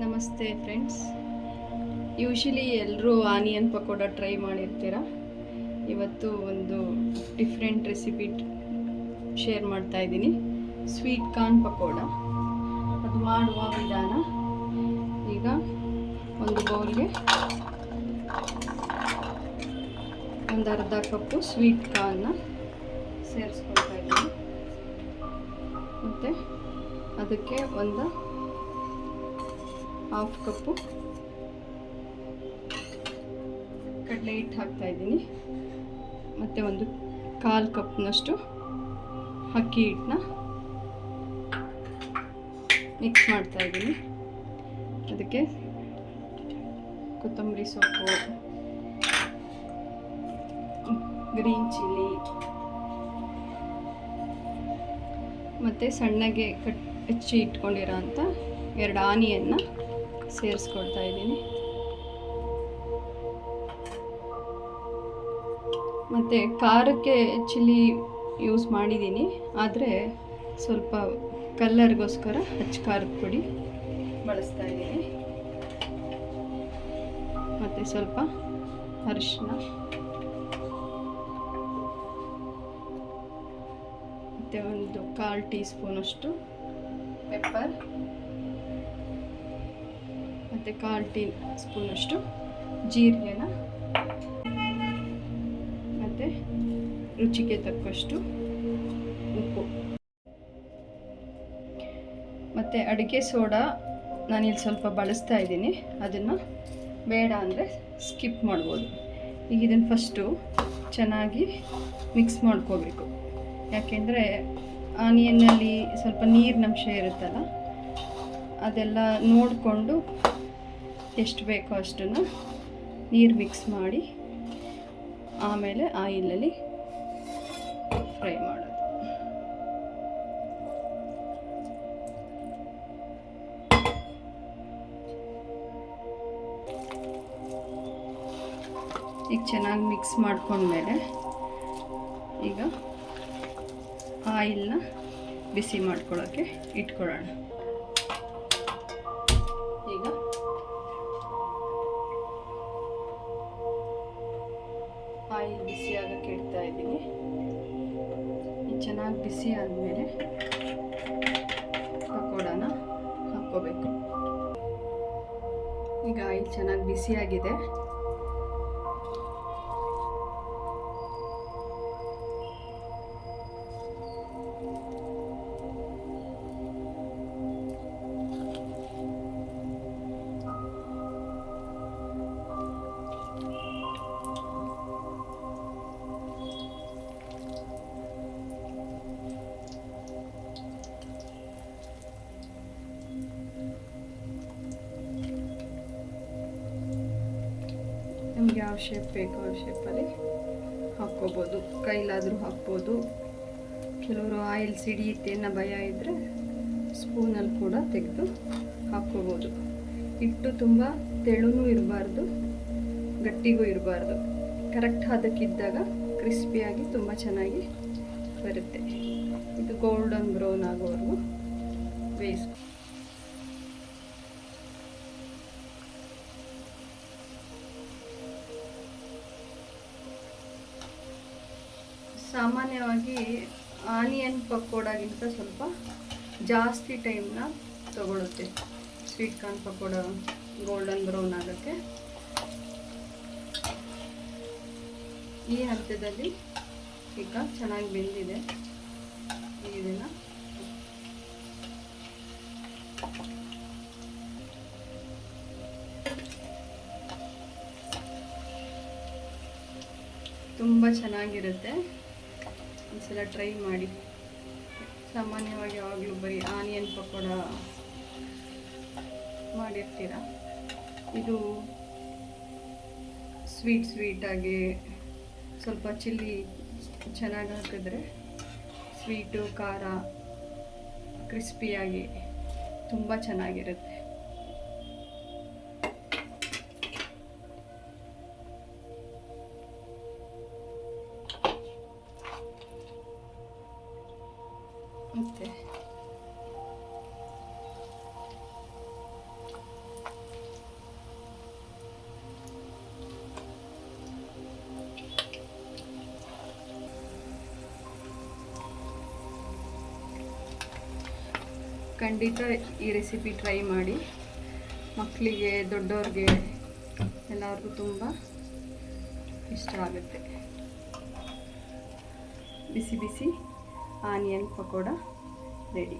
ನಮಸ್ತೆ friends. Usually ಎಲ್ಲರೂ onion pakoda try ಮಾಡಿರ್ತೀರ. ಇವತ್ತು ಒಂದು ಡಿಫ್ರೆಂಟ್ ರೆಸಿಪಿ ಶೇರ್ ಮಾಡ್ತಾ ಇದ್ದೀನಿ. Sweet corn pakoda. ಅದು ಮಾಡುವ ವಿಧಾನ ಈಗ ಒಂದು ಬೌಲ್ಗೆ ಒಂದು ಅರ್ಧ ಕಪ್ಪು ಸ್ವೀಟ್ ಕಾರ್ನ್ನ ಸೇರಿಸ್ಕೊಳ್ತಾ ಇದ್ದೀನಿ. ಮತ್ತು ಅದಕ್ಕೆ ಒಂದು ಹಾಫ್ ಕಪ್ಪು ಕಡಲೆ ಹಿಟ್ಟು ಹಾಕ್ತಾ ಇದ್ದೀನಿ. ಮತ್ತು ಒಂದು ಕಾಲು ಕಪ್ನಷ್ಟು ಅಕ್ಕಿ ಹಿಟ್ಟನ್ನ ಮಿಕ್ಸ್ ಮಾಡ್ತಾ ಇದ್ದೀನಿ. ಅದಕ್ಕೆ ಕೊತ್ತಂಬರಿ ಸೊಪ್ಪು, ಗ್ರೀನ್ ಚಿಲ್ಲಿ ಮತ್ತು ಸಣ್ಣಗೆ ಹೆಚ್ಚಿ ಇಟ್ಕೊಂಡಿರೋ ಅಂಥ 2 ಆನಿಯನ್ನ ಸೇರಿಸ್ಕೊಳ್ತಾ ಇದ್ದೀನಿ. ಮತ್ತು ಖಾರಕ್ಕೆ ಚಿಲ್ಲಿ ಯೂಸ್ ಮಾಡಿದ್ದೀನಿ, ಆದರೆ ಸ್ವಲ್ಪ ಕಲ್ಲರ್ಗೋಸ್ಕರ ಹಚ್ಚ ಖಾರದ ಪುಡಿ ಬಳಸ್ತಾ ಇದ್ದೀನಿ. ಮತ್ತು ಸ್ವಲ್ಪ ಅರಿಶಿನ, ಮತ್ತು ಒಂದು 1/4 ಟೀ ಸ್ಪೂನಷ್ಟು ಪೆಪ್ಪರ್, ಮತ್ತು 1/4 ಟೀ ಸ್ಪೂನಷ್ಟು ಜೀರಿಗೆನ, ಮತ್ತು ರುಚಿಗೆ ತಕ್ಕಷ್ಟು ಉಪ್ಪು, ಮತ್ತು ಅಡುಗೆ ಸೋಡಾ ನಾನಿಲ್ಲಿ ಸ್ವಲ್ಪ ಬಳಸ್ತಾ ಇದ್ದೀನಿ. ಅದನ್ನು ಬೇಡ ಅಂದರೆ ಸ್ಕಿಪ್ ಮಾಡ್ಬೋದು. ಈಗ ಇದನ್ನು ಫಸ್ಟು ಚೆನ್ನಾಗಿ ಮಿಕ್ಸ್ ಮಾಡ್ಕೋಬೇಕು. ಯಾಕೆಂದರೆ ಆನಿಯನ್ನಲ್ಲಿ ಸ್ವಲ್ಪ ನೀರಿನಂಶ ಇರುತ್ತಲ್ಲ, ಅದೆಲ್ಲ ನೋಡಿಕೊಂಡು ಎಷ್ಟು ಬೇಕೋ ಅಷ್ಟನ್ನು ನೀರು ಮಿಕ್ಸ್ ಮಾಡಿ ಆಮೇಲೆ ಆಯಿಲಲ್ಲಿ ಫ್ರೈ ಮಾಡೋದು. ಈಗ ಚೆನ್ನಾಗಿ ಮಿಕ್ಸ್ ಮಾಡ್ಕೊಂಡ್ಮೇಲೆ ಈಗ ಆಯಿಲ್ನ ಬಿಸಿ ಮಾಡ್ಕೊಳ್ಳೋಕ್ಕೆ ಇಟ್ಕೊಳ್ಳೋಣ. ಈಗ ಆಯಿಲ್ ಬಿಸಿ ಆಗೋಕ್ಕೆ ಇಡ್ತಾ ಇದ್ದೀನಿ. ಚೆನ್ನಾಗಿ ಬಿಸಿ ಆದಮೇಲೆ ಪಕೋಡನ ಹಾಕ್ಕೋಬೇಕು. ಈಗ ಆಯಿಲ್ ಚೆನ್ನಾಗಿ ಬಿಸಿಯಾಗಿದೆ. ನಮಗೆ ಯಾವ ಶೇಪ್ ಬೇಕೋ ಆ ಶೇಪಲ್ಲಿ ಹಾಕ್ಕೋಬೋದು. ಕೈಲಾದರೂ ಹಾಕ್ಬೋದು. ಕೆಲವರು ಆಯಿಲ್ ಸಿಡಿಯುತ್ತೆ ಅನ್ನೋ ಭಯ ಇದ್ದರೆ ಸ್ಪೂನಲ್ಲಿ ಕೂಡ ತೆಗೆದು ಹಾಕ್ಕೋಬೋದು. ಹಿಟ್ಟು ತುಂಬ ತೆಳುನೂ ಇರಬಾರ್ದು, ಗಟ್ಟಿಗೂ ಇರಬಾರ್ದು. ಕರೆಕ್ಟ್ ಹದಕ್ಕಿದ್ದಾಗ ಕ್ರಿಸ್ಪಿಯಾಗಿ ತುಂಬ ಚೆನ್ನಾಗಿ ಬರುತ್ತೆ. ಇದು ಗೋಲ್ಡನ್ ಬ್ರೌನ್ ಆಗೋವರೆಗೂ ಬೇಯಿಸ್ಕೊ. ಸಾಮಾನ್ಯವಾಗಿ ಆನಿಯನ್ ಪಕೋಡಾಗಿಂತ ಸ್ವಲ್ಪ ಜಾಸ್ತಿ ಟೈಮ್ನ ತಗೊಳುತ್ತೆ sweet corn pakoda golden brown ಆಗೋಕ್ಕೆ. ಈ ಹಂತದಲ್ಲಿ ಈಗ ಚೆನ್ನಾಗಿ ಬೆಂದಿದೆ. ಇದನ್ನು ತುಂಬ ಚೆನ್ನಾಗಿರುತ್ತೆ. ಒಂದ್ಸಲ ಟ್ರೈ ಮಾಡಿ. ಸಾಮಾನ್ಯವಾಗಿ ಯಾವಾಗಲೂ ಬರೀ ಆನಿಯನ್ ಪಕೋಡ ಮಾಡಿರ್ತೀರ. ಇದು ಸ್ವೀಟಾಗಿ ಸ್ವಲ್ಪ ಚಿಲ್ಲಿ ಚೆನ್ನಾಗಿ ಹಾಕಿದ್ರೆ ಸ್ವೀಟು ಖಾರ ಕ್ರಿಸ್ಪಿಯಾಗಿ ತುಂಬ ಚೆನ್ನಾಗಿರುತ್ತೆ. ಮತ್ತು ಖಂಡಿತ ಈ ರೆಸಿಪಿ ಟ್ರೈ ಮಾಡಿ. ಮಕ್ಕಳಿಗೆ, ದೊಡ್ಡವ್ರಿಗೆ ಎಲ್ಲರಿಗೂ ತುಂಬ ಇಷ್ಟ ಆಗುತ್ತೆ. ಬಿಸಿ ಬಿಸಿ ಆನಿಯನ್ ಪಕೋಡ ರೆಡಿ.